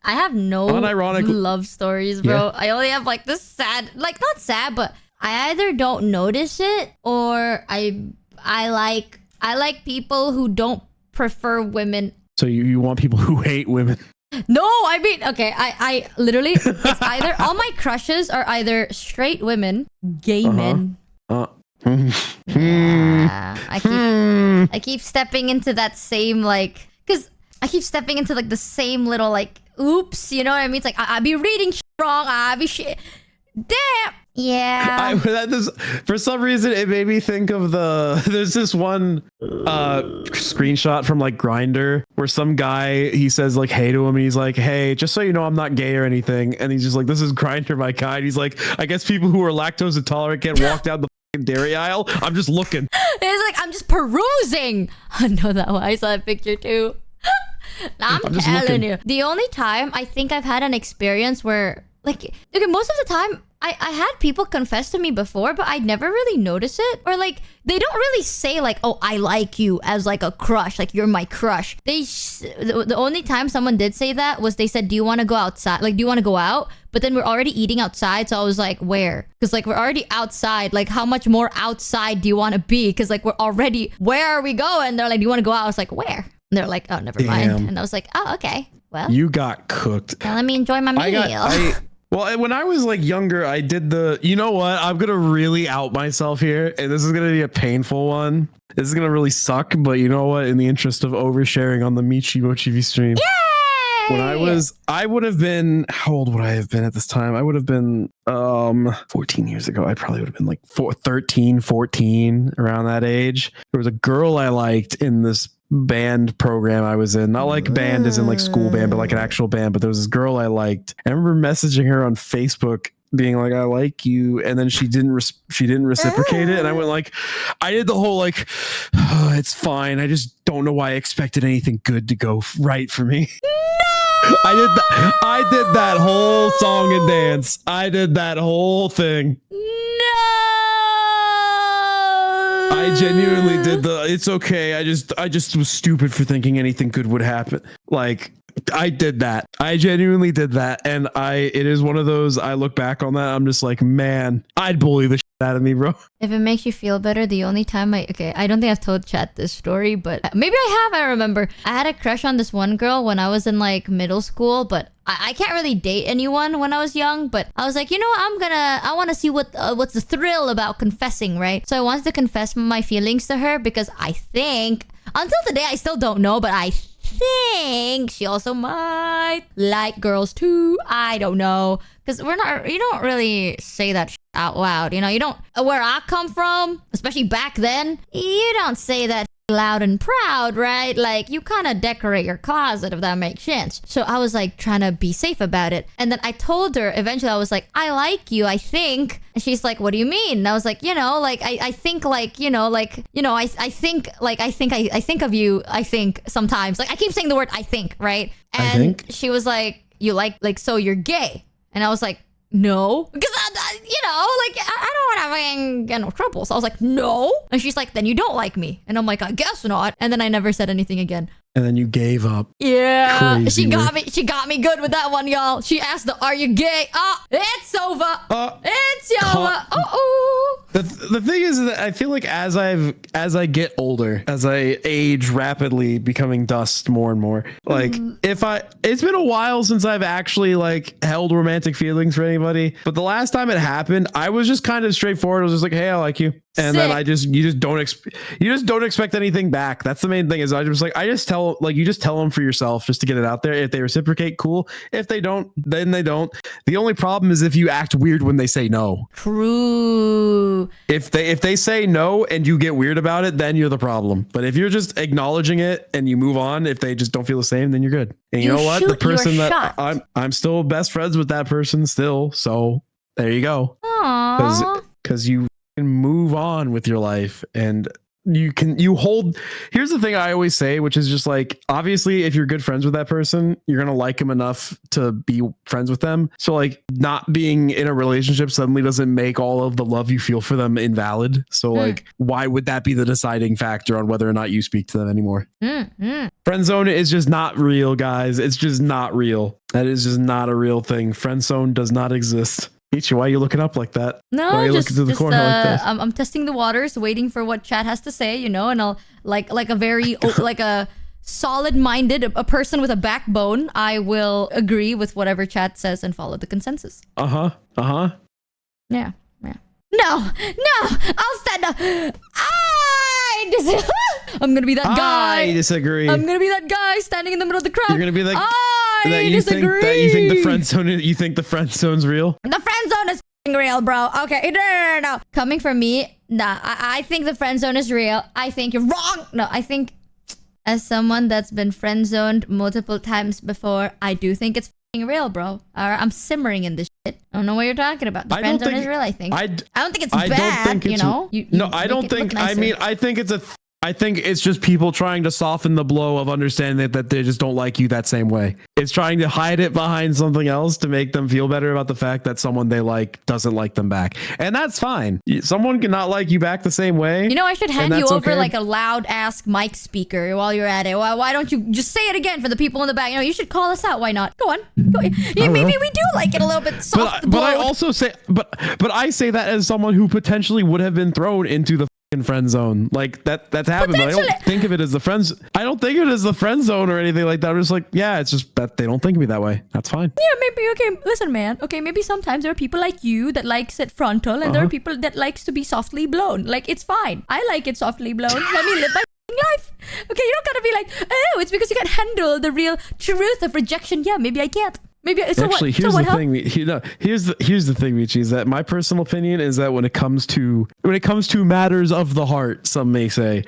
I have no love stories, bro. I only have like this sad, like not sad, but I either don't notice it or I like people who don't prefer women. So you want people who hate women? No, I mean, okay, I literally, it's either all my crushes are either straight women, gay men. Yeah, I keep stepping into that same like, cause I keep stepping into like the same little like, oops, you know what I mean? It's like I be reading wrong, I be shit. Damn. Yeah. For some reason, it made me think of there's this one screenshot from like Grindr where some guy, he says like, hey to him. And he's like, hey, just so you know, I'm not gay or anything. And he's just like, this is Grindr, my kind. He's like, I guess people who are lactose intolerant can't walk down the dairy aisle. I'm just looking. It's like, I'm just perusing. I know that one. I saw that picture too. I'm telling you. The only time I think I've had an experience where like, okay, most of the time I had people confess to me before, but I never really notice it. Or like, they don't really say like, oh, I like you as like a crush, like you're my crush. The only time someone did say that was they said, do you want to go outside? Like, do you want to go out? But then we're already eating outside. So I was like, where? Because like, we're already outside. Like, how much more outside do you want to be? Because like, we're already, where are we going? They're like, do you want to go out? I was like, where? And they're like, oh, never mind. And I was like, oh, okay. Well, you got cooked. Now let me enjoy my meal. Well, when I was like younger, I did you know what? I'm going to really out myself here. And this is going to be a painful one. This is going to really suck. But you know what? In the interest of oversharing on the Michi MOCHIEVE stream. Yay! When I would have been, how old would I have been at this time? I would have been 14 years ago. I probably would have been like 13, 14, around that age. There was a girl I liked in this band program I was in, not like band as in like school band, but like an actual band. But there was this girl I liked. I remember messaging her on Facebook being like, I like you, and then she didn't reciprocate it, and I went like, I did the whole like, oh, it's fine, I just don't know why I expected anything good to go right for me. No! I did that whole song and dance. I did that whole thing. I genuinely did it's okay. I just was stupid for thinking anything good would happen. Like, I did that. I genuinely did that. And it is one of those, I look back on that, I'm just like, man, I'd bully the shit out of me, bro. If it makes you feel better, the only time I don't think I've told chat this story, but maybe I have. I remember I had a crush on this one girl when I was in like middle school, but I can't really date anyone when I was young, but I was like, you know what, I want to see what's the thrill about confessing, right? So I wanted to confess my feelings to her because I think, until today, I still don't know, but I think she also might like girls too. I don't know. Because you don't really say that shit out loud. You know, you don't, where I come from, especially back then, you don't say that loud and proud, right? Like, you kind of decorate your closet, if that makes sense. So I was like trying to be safe about it. And then I told her eventually, I was like, I like you, I think. And she's like, what do you mean? And I was like, you know, like, I think like, you know, like, you know, I think of you, I think sometimes. Like, I keep saying the word I think, right? And she was like, you like, so you're gay. And I was like, no, because you know, like, I don't want to get no trouble. So I was like, no. And she's like, then you don't like me. And I'm like, I guess not. And then I never said anything again. And then you gave up. Yeah. Crazy. She got me good with that one, y'all. She asked are you gay? Oh, it's over. It's over. The thing is that I feel like as I get older, as I age rapidly, becoming dust more and more, like it's been a while since I've actually like held romantic feelings for anybody. But the last time it happened, I was just kind of straightforward. I was just like, hey, I like you. And then you just don't expect anything back. That's the main thing. Is you just tell them for yourself, just to get it out there. If they reciprocate, cool. If they don't, then they don't. The only problem is if you act weird when they say no. True. If they say no and you get weird about it, then you're the problem. But if you're just acknowledging it and you move on, if they just don't feel the same, then you're good. And you know what? The person that I'm still best friends with that person still. So there you go. Aww. Because you can move on with your life, and you hold. Here's the thing I always say, which is just like, obviously if you're good friends with that person, you're gonna like them enough to be friends with them. So like not being in a relationship suddenly doesn't make all of the love you feel for them invalid. So like why would that be the deciding factor on whether or not you speak to them anymore? Friend zone is just not real, guys. It's just not real. That is just not a real thing. Friend zone does not exist. Michi, why are you looking up like that? No, why are you looking to the corner like that? I'm testing the waters, waiting for what chat has to say, you know, and I'll like a very like a solid-minded, a person with a backbone, I will agree with whatever chat says and follow the consensus. Yeah. No, I'll stand up. I'm gonna be that guy. I disagree. I'm gonna be that guy standing in the middle of the crowd. You're gonna be like I disagree. You think the friend zone? You think the friend zone's real? The friend zone is real, bro. Okay, no. Coming from me, nah. I think the friend zone is real. I think you're wrong. No, I think as someone that's been friend zoned multiple times before, I do think it's real, bro. I'm simmering in this shit. I don't know what you're talking about. The friend zone is real. I think. I don't think it's bad. You know. No, I don't think. I mean, I think it's a. I think it's just people trying to soften the blow of understanding that they just don't like you that same way. It's trying to hide it behind something else to make them feel better about the fact that someone they like doesn't like them back. And that's fine. Someone can not like you back the same way. You know, I should hand you over like a loud ass mic speaker while you're at it. Why don't you just say it again for the people in the back? You know, you should call us out. Why not? Go on. Yeah, maybe we do like it a little bit soft. But I also say, but I say that as someone who potentially would have been thrown into the friend zone. Like that's happened, but I don't think of it as the friends. I don't think of it as the friend zone or anything like that. I'm just like, yeah, it's just that they don't think of me that way. That's fine. Yeah, maybe. Okay, listen, man. Okay, maybe sometimes there are people like you that likes it frontal, and there are people that likes to be softly blown. Like, it's fine. I like it softly blown. Let me live my life. Okay, you don't gotta be like, oh, it's because you can't handle the real truth of rejection. Yeah, maybe I can't. Maybe so actually, what? Here's the thing. Here's the thing, Michi, is that my personal opinion is that when it comes to matters of the heart, some may say,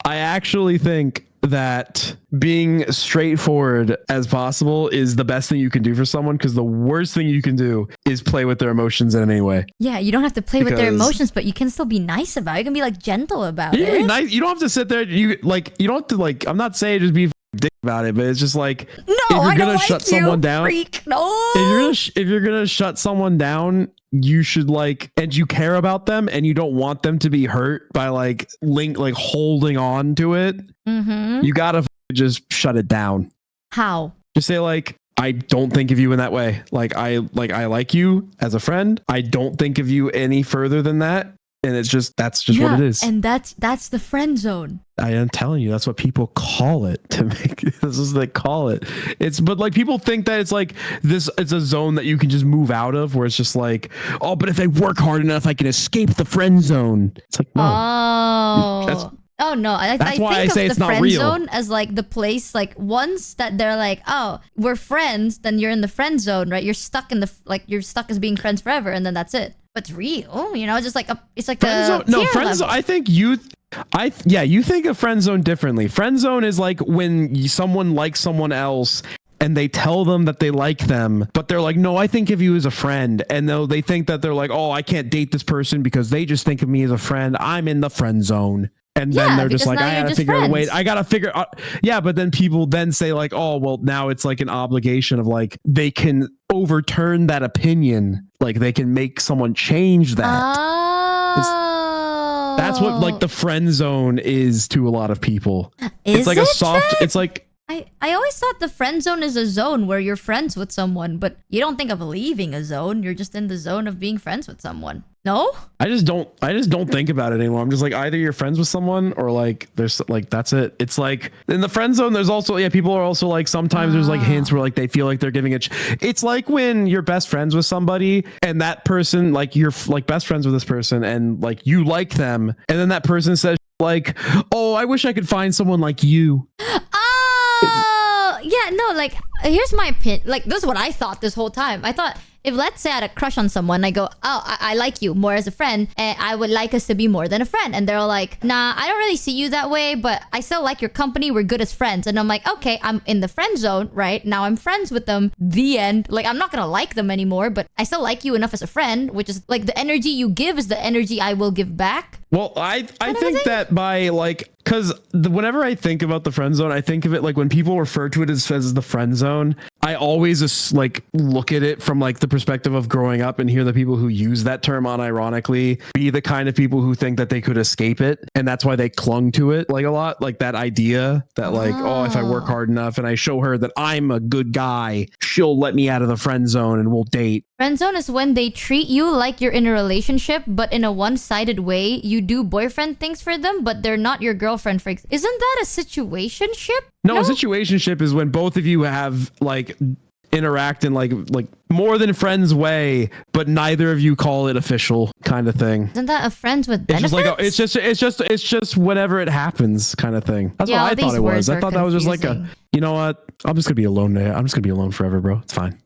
I actually think that being straightforward as possible is the best thing you can do for someone, because the worst thing you can do is play with their emotions in any way. Yeah, you don't have to play with their emotions, but you can still be nice about it. You can be like gentle about it. Be nice. You don't have to sit there. You don't have to like. I'm not saying just be dick about it, but it's just like, no, if you're gonna shut someone down, freak. No. If you're gonna shut someone down, you should like, and you care about them and you don't want them to be hurt by like holding on to it. You gotta just shut it down. How? Just say like, I don't think of you in that way. I like you as a friend. I don't think of you any further than that. And it's just, that's just what it is. And that's the friend zone. I am telling you, that's what people call it. To make this is they call it. But like people think that it's like this. It's a zone that you can just move out of, where it's just like, oh, but if I work hard enough, I can escape the friend zone. It's like, no. Oh no! That's why I say it's not real. The friend zone as like the place, like once that they're like, oh, we're friends, then you're in the friend zone, right? You're stuck in you're stuck as being friends forever, and then that's it. But it's real, you know. It's just like it's like friend zone. No, friend zone. I think you think of friend zone differently. Friend zone is like when someone likes someone else and they tell them that they like them, but they're like, no, I think of you as a friend. And though they think that they're like, oh, I can't date this person because they just think of me as a friend. I'm in the friend zone. And then they're just like, I gotta figure out a way. I gotta figure out. Yeah, but then people then say like, oh, well, now it's like an obligation of like, they can overturn that opinion. Like they can make someone change that. That's what like the friend zone is to a lot of people. It's like a soft, it's like, I always thought the friend zone is a zone where you're friends with someone, but you don't think of leaving a zone. You're just in the zone of being friends with someone. No? I just don't think about it anymore. I'm just like, either you're friends with someone or like there's like, that's it. It's like in the friend zone, there's also, people are also like, sometimes there's like hints where like they feel like they're giving it. It's like when you're best friends with somebody and that person, like you're like best friends with this person and like you like them. And then that person says like, oh, I wish I could find someone like you. Oh, yeah, no, like here's my opinion. Like this is what I thought this whole time. I thought if let's say I had a crush on someone, I go, oh, I like you more as a friend, and I would like us to be more than a friend. And they're all like, nah, I don't really see you that way, but I still like your company. We're good as friends. And I'm like, okay, I'm in the friend zone, right? Now I'm friends with them. The end. Like, I'm not gonna like them anymore, but I still like you enough as a friend, which is like the energy you give is the energy I will give back. Well, I think that by like, because whenever I think about the friend zone, I think of it like when people refer to it as the friend zone, I always just like look at it from like the perspective of growing up and hear the people who use that term unironically be the kind of people who think that they could escape it. And that's why they clung to it like a lot, like that idea that like, oh, if I work hard enough and I show her that I'm a good guy, she'll let me out of the friend zone and we'll date. Friend zone is when they treat you like you're in a relationship, but in a one-sided way. You do boyfriend things for them, but they're not your girlfriend. Isn't that a situationship? No, a situationship is when both of you have like interact in like more than friends way, but neither of you call it official kind of thing. Isn't that a friends with benefits? It's just like it's just whenever it happens kind of thing. That's what I thought it was. I thought that was just like a, you know what? I'm just gonna be alone there. I'm just gonna be alone forever, bro. It's fine.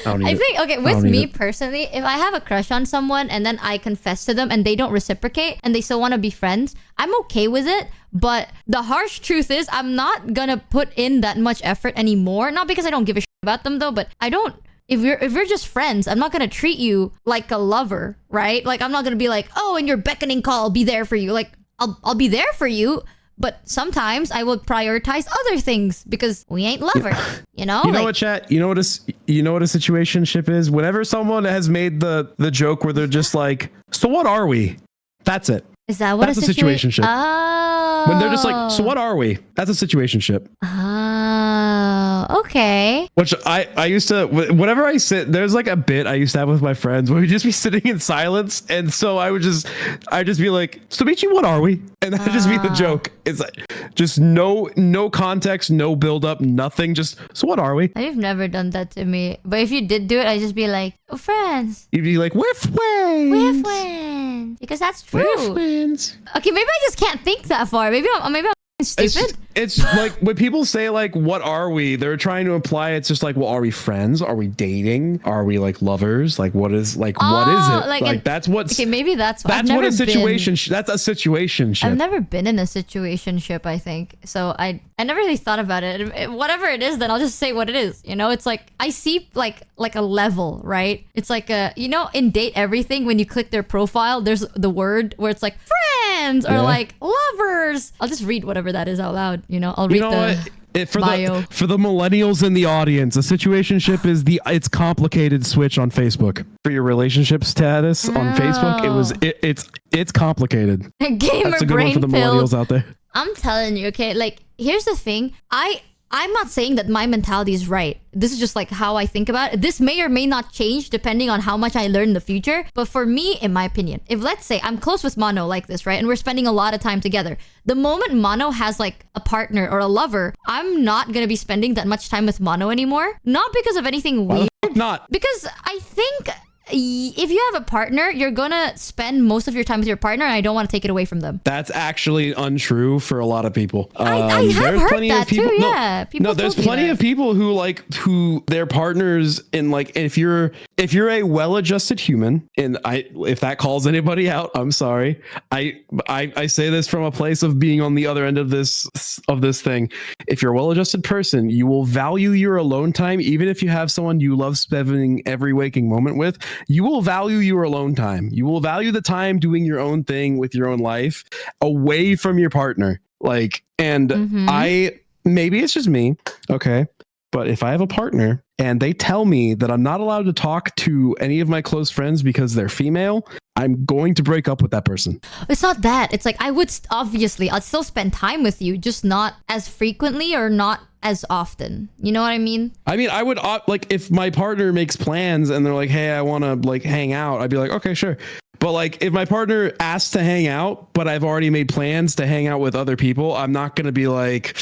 I think, okay, with me personally, if I have a crush on someone and then I confess to them and they don't reciprocate and they still want to be friends, I'm okay with it. But the harsh truth is I'm not gonna put in that much effort anymore. Not because I don't give a shit about them though, but I don't. If we're just friends, I'm not gonna treat you like a lover, right? Like, I'm not gonna be like, oh, in your beckoning call, I'll be there for you. Like, I'll be there for you. But sometimes I will prioritize other things because we ain't lovers, you know? You know what, chat? You know what a situationship is? Whenever someone has made the joke where they're just like, so what are we? That's it. Is that what that's a situationship? Oh. When they're just like, so what are we? That's a situationship. Oh, okay. Which I used to, whenever I sit, there's like a bit I used to have with my friends where we'd just be sitting in silence. And so I'd just be like, so Michi, what are we? And that'd just be the joke. It's like, just no context, no build up, nothing. Just, so what are we? You've never done that to me. But if you did do it, I'd just be like, oh, friends. You'd be like, we're friends. We're friends. Because that's true. We're friends. Okay, maybe I just can't think that far. Maybe I'm stupid. It's like when people say like, what are we? They're trying to imply it's just like, well, are we friends? Are we dating? Are we like lovers? Like, what is what is it? Like that's what's okay. Maybe that's what a situation. That's a situationship. I've never been in a situationship. I think so. I never really thought about it. Whatever it is, then I'll just say what it is. You know, it's like I see like a level, right? It's like a, you know, in Date Everything when you click their profile, there's the word where it's like friends or like lovers. I'll just read whatever that is out loud. You know, I'll read for bio. For the millennials in the audience, a situationship is it's complicated switch on Facebook. For your relationship status on Facebook, it's complicated. Gamer That's a good brain one for the millennials out there. I'm telling you, okay, like here's the thing. I'm not saying that my mentality is right. This is just like how I think about it. This may or may not change depending on how much I learn in the future. But for me, in my opinion, if let's say I'm close with Mono like this, right? And we're spending a lot of time together. The moment Mono has like a partner or a lover, I'm not going to be spending that much time with Mono anymore. Not because of anything weird. Not. Because I think if you have a partner, you're gonna spend most of your time with your partner, and I don't want to take it away from them. That's actually untrue for a lot of people. I have heard that too. Yeah, no, there's plenty of people who their partners in like if you're a well-adjusted human, and if that calls anybody out, I'm sorry. I say this from a place of being on the other end of this thing. If you're a well-adjusted person, you will value your alone time, even if you have someone you love spending every waking moment with. You will value your alone time. You will value the time doing your own thing with your own life away from your partner. Like, and maybe it's just me. Okay. But if I have a partner and they tell me that I'm not allowed to talk to any of my close friends because they're female, I'm going to break up with that person. It's not that. It's like, I would obviously, I'd still spend time with you, just not as frequently or not as often. You know what I mean? I mean, I would like if my partner makes plans and they're like, hey, I want to like hang out. I'd be like, okay, sure. But like if my partner asks to hang out, but I've already made plans to hang out with other people, I'm not going to be like,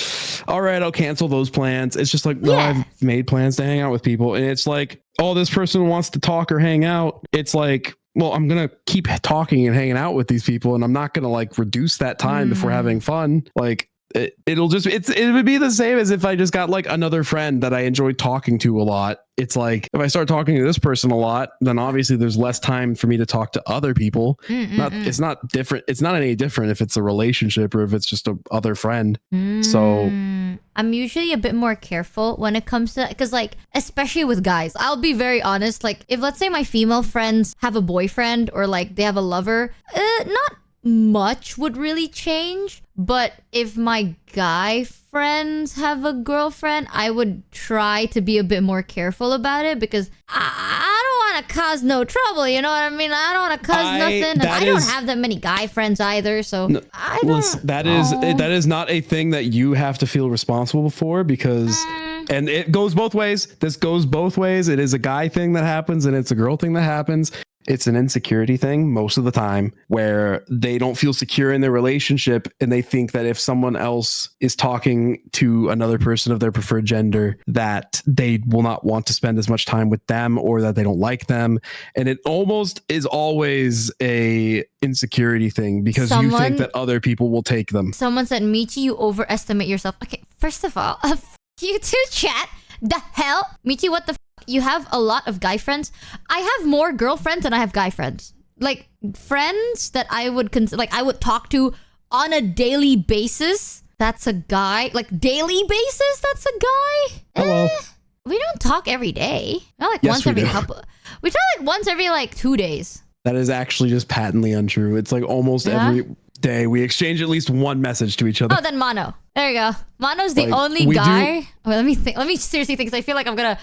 all right, I'll cancel those plans. It's just like, no, I've made plans to hang out with people. And it's like, oh, this person wants to talk or hang out. It's like, well, I'm going to keep talking and hanging out with these people. And I'm not going to like reduce that time if we're having fun. Like, it would be the same as if I just got like another friend that I enjoy talking to a lot. It's like if I start talking to this person a lot, then obviously there's less time for me to talk to other people. It's not different. It's not any different if it's a relationship or if it's just a other friend. So I'm usually a bit more careful when it comes to, because like, especially with guys, I'll be very honest. Like if let's say my female friends have a boyfriend or like they have a lover, not much would really change. But if my guy friends have a girlfriend, I would try to be a bit more careful about it because I don't want to cause no trouble. You know what I mean? I don't want to cause nothing. And I don't have that many guy friends either. So I don't that is not a thing that you have to feel responsible for because and it goes both ways. This goes both ways. It is a guy thing that happens and it's a girl thing that happens. It's an insecurity thing most of the time where they don't feel secure in their relationship and they think that if someone else is talking to another person of their preferred gender, that they will not want to spend as much time with them or that they don't like them. And it almost is always a insecurity thing because you think that other people will take them. Someone said, Michi, you overestimate yourself. Okay, first of all, you two chat. The hell? Michi, what the f? You have a lot of guy friends. I have more girlfriends than I have guy friends. Like friends that I would consider, like I would talk to on a daily basis. That's a guy. Like daily basis, that's a guy. Hello. We don't talk every day. Not like once every couple. We talk like once every like 2 days. That is actually just patently untrue. It's like almost every day we exchange at least one message to each other. Oh, then Mono. There you go. Mono's the only guy. Wait, let me think. Let me seriously think. Cause I feel like I'm gonna.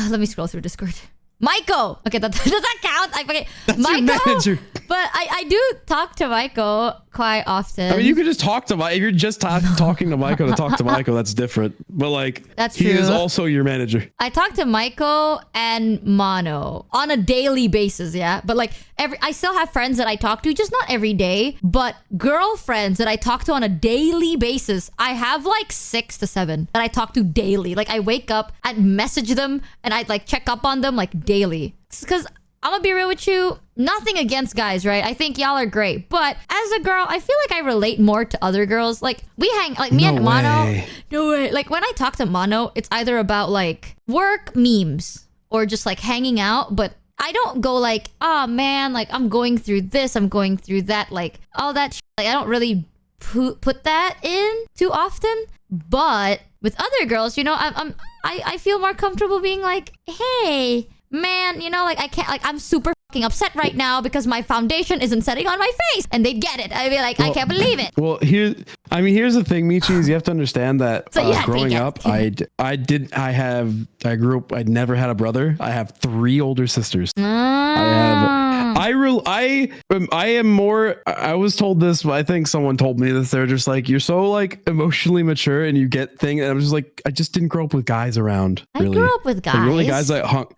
Let me scroll through Discord. Maiko. Okay, does that count? Okay, that's Maiko. Your manager. But I do talk to Maiko quite often. I mean, you could just talk to Maiko. If you're just talking to Maiko to talk to Maiko, that's different. But like, that's true. He is also your manager. I talk to Maiko and Mono on a daily basis, yeah. But like I still have friends that I talk to, just not every day. But girlfriends that I talk to on a daily basis, I have like 6 to 7 that I talk to daily. Like I wake up, I'd message them, and I'd like check up on them like daily. Because I'm gonna be real with you, nothing against guys, right? I think y'all are great. But as a girl, I feel like I relate more to other girls. Like we hang, like me and Mono. No way. Like when I talk to Mono, it's either about like work memes or just like hanging out. But I don't go like, oh man, like I'm going through this, I'm going through that, like all that shit. Like I don't really put that in too often. But with other girls, you know, I feel more comfortable being like, hey, man, you know, like I can't, like I'm super fucking upset right now because my foundation isn't setting on my face, and they'd get it. I'd be like, I can't believe it. Well, here's the thing, Michi, is you have to understand that growing up, I grew up, I'd never had a brother. I have 3 older sisters. I was told this, but I think someone told me this. They're just like, you're so like emotionally mature and you get things. And I'm just like, I just didn't grow up with guys around. Really. I grew up with guys. The only guys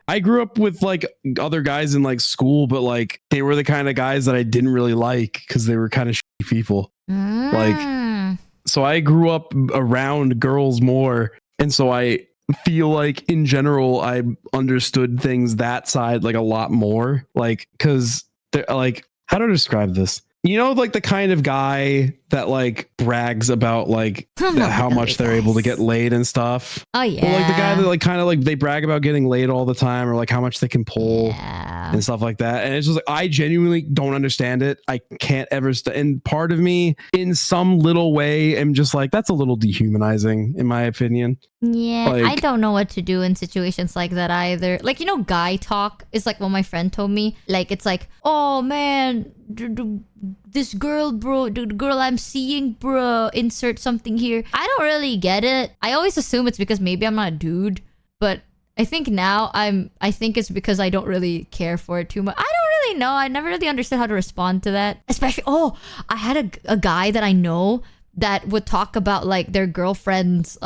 I grew up with like other guys in like school, but like they were the kind of guys that I didn't really like because they were kind of shitty people. Like, so I grew up around girls more. And so I feel like in general, I understood things that side like a lot more. Like, cause they're like, how to describe this? You know, like the kind of guy that like brags about like how much they're able to get laid and stuff. Oh yeah. Or like the guy that like kind of like they brag about getting laid all the time or like how much they can pull and stuff like that. And it's just like, I genuinely don't understand it. I can't ever and part of me in some little way am just like, that's a little dehumanizing in my opinion. Yeah, like, I don't know what to do in situations like that either. Like, you know, guy talk is like what my friend told me. Like, it's like, oh man, this girl, bro, the girl I'm seeing, bro, insert something here. I don't really get it. I always assume it's because maybe I'm not a dude, but I think now I think it's because I don't really care for it too much. I don't really know. I never really understood how to respond to that. Especially, I had a guy that I know that would talk about like their girlfriend's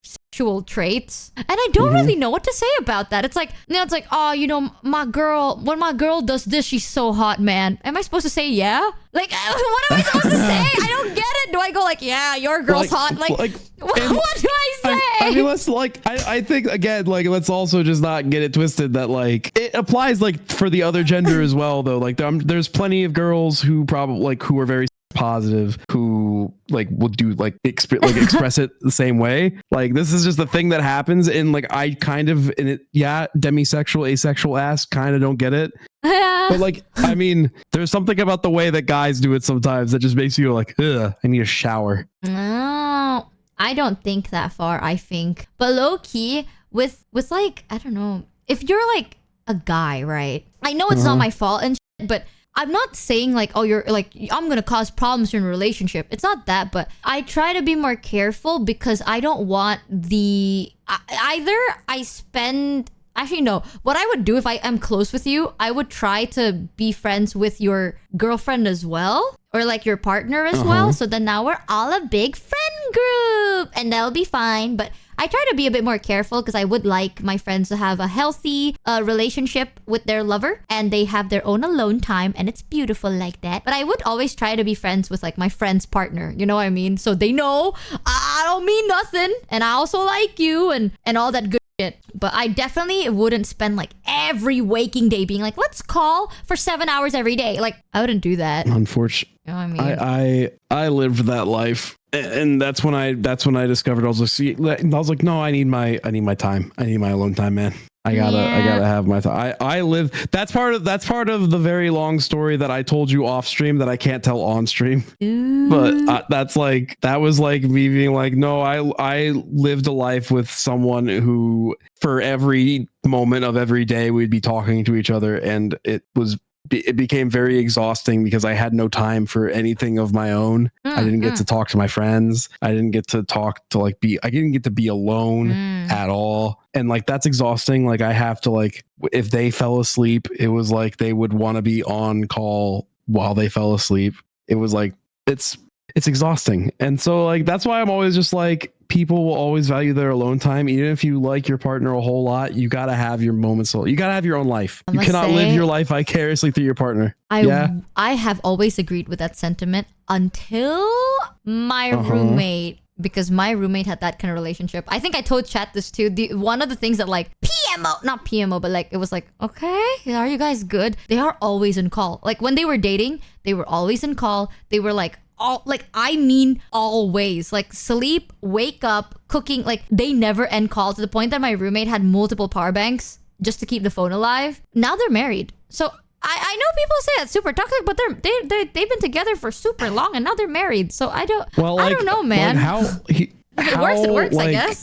sexual traits, and I don't really know what to say about that. It's like, you know, it's like, oh, you know, when my girl does this, she's so hot, man. Am I supposed to say yeah? Like, what am I supposed to say? I don't get it. Do I go like, yeah, your girl's hot? Like what do I say? I mean, let's like, I think again, like, let's also just not get it twisted that like it applies like for the other gender as well, though. Like, there's plenty of girls who probably like who are very positive who like will do like express it the same way. Like this is just the thing that happens, and like I kind of in it, yeah, demisexual, asexual ass kind of don't get it. But like, I mean, there's something about the way that guys do it sometimes that just makes you like, ugh, I need a shower. No, I don't think that far, I think. But low key, with like, I don't know, if you're like a guy, right? I know it's not my fault and shit, but I'm not saying like, oh, you're like, I'm gonna cause problems in a relationship. It's not that, but I try to be more careful because I don't want either I spend. Actually, no. What I would do if I am close with you, I would try to be friends with your girlfriend as well. Or like your partner as well. So then now we're all a big friend group. And that'll be fine. But I try to be a bit more careful because I would like my friends to have a healthy relationship with their lover. And they have their own alone time. And it's beautiful like that. But I would always try to be friends with like my friend's partner. You know what I mean? So they know I don't mean nothing. And I also like you and all that good. But I definitely wouldn't spend like every waking day being like, let's call for 7 hours every day. Like I wouldn't do that. Unfortunately, you know what I mean? I lived that life, and that's when I discovered I was like, no, I need my time. I need my alone time, man. I gotta have my time. I live. That's part of the very long story that I told you off stream that I can't tell on stream. But that was like me being like, no, I lived a life with someone who for every moment of every day we'd be talking to each other, and it became very exhausting because I had no time for anything of my own. I didn't get to talk to my friends. I didn't get to talk to I didn't get to be alone at all. And like, that's exhausting. Like I have to like, if they fell asleep, it was like they would want to be on call while they fell asleep. It was like, it's exhausting. And so like, that's why I'm always just like, people will always value their alone time. Even if you like your partner a whole lot, you got to have your moments. You got to have your own life. You cannot live your life vicariously through your partner. I have always agreed with that sentiment until my roommate, because my roommate had that kind of relationship. I think I told chat this too. One of the things that like not PMO, but like it was like, okay, are you guys good? They are always in call. Like when they were dating, they were always in call. They were like, I mean always, like sleep, wake up, cooking, like they never end call, to the point that my roommate had multiple power banks just to keep the phone alive. Now they're married. So I know people say that's super toxic, but they've been together for super long and now they're married. So I don't know, man. Like if it works, it works, I guess.